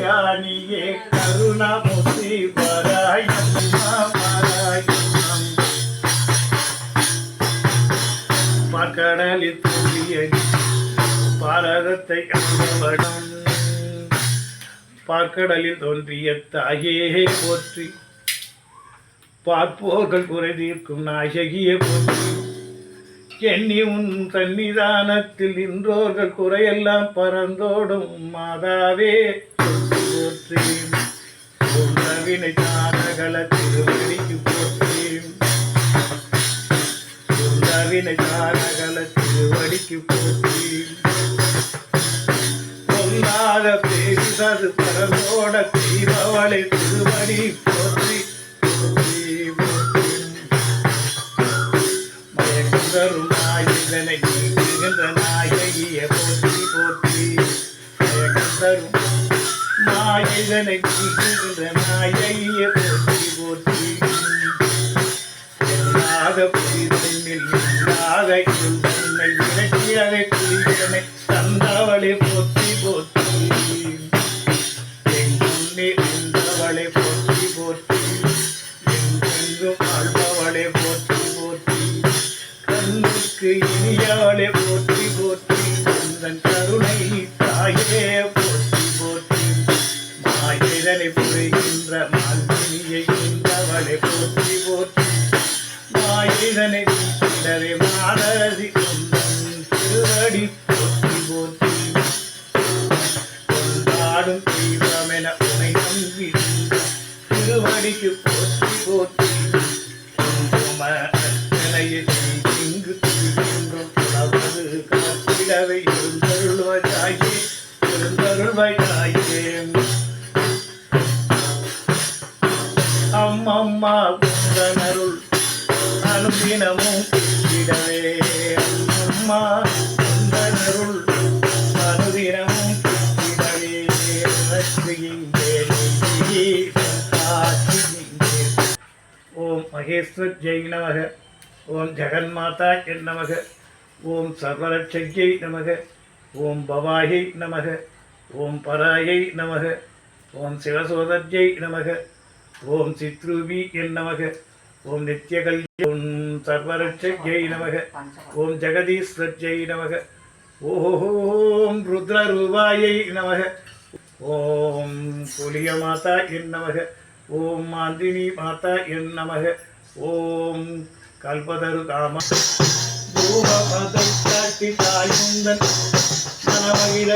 கல்யாணியே கருணாமூர்த்தி பாராயணம் பார்க்கடலில் தோன்றிய பாரதத்தை அந்தவடம் பார்க்கடலில் தோன்றிய தாயே போற்றி பார்ப்போர்கள் குறை தீர்க்கும் நாயகியே போற்றி எண்ணி உன் சன்னிதானத்தில் இன்றோர்கள் குறையெல்லாம் பறந்தோடும் மாதாவே போற்றி உணவினை தானகல திருவடிக்கு போற்றி உணவினை தானகல திருவடிக்கு போற்றி பொல்லாத பேரிசது பறந்தோட தெய்வவளை திருவடி போற்றி தரும் நாயகனை நீக்குகின்ற நாயகிய போற்றி போற்றி தரும் நாயகனை நீக்குகின்ற நாயகிய போற்றி போற்றி எல்லாத புரிதனில் இல்லாத தன்னை விரட்டியதை குளிதனை தந்தவளை போற்றி போற்றி எங்குன்னே நின்றவளை போற்றி போற்றி எங்கெங்கும் ஆழ்பவளை போற்றி போற்றி கண்ணுக்கு இனியவளை போற்றி போற்றி உந்தன் கருணை தாயே போற்றி போற்றி மாயிரனை புரிகின்ற மால்வினியை இன்றவளை போற்றி போற்றி மாயிரனை வீட்டிடவே மாதரசி உந்தன் திருவடி போற்றி போற்றி கொண்டாடும் தெய்வமென உனை நம்பி திருவடிக்கு போற்றி போற்றி இங்கு துணிகின்றும் உணவது காத்திடவை இருந்தருள்வாயே இருந்தருள்வாயே அம்மம்மா குந்தனருள் அனுதினமும் கிடவே அம்மம்மா குந்தனருள் அனுதினமும் கிடவே ஓம் மகேஸ்வர் ஜெய் நமக ஓம் ஜெகன்மாதா நமக ஓம் சர்வரட்சையை நமக ஓம் பவாயை நமக ஓம் பராயை நமக ஓம் சிவசோதர்ஜை நமக ஓம் சித்ரூபி நமக ஓம் நித்யகல் ஓம் சர்வரட்சையை நமக ஓம் ஜெகதீஸ்வர்ஜை நமக ஓம் ருத்ரரூபாயை நமக ஓம் புலிய மாதா நமக ஓம் மாந்தினி மாதா நமக ஓம் கல்பதரு காம பூமபதை காட்டி தாயுந்தன் மனமகிழ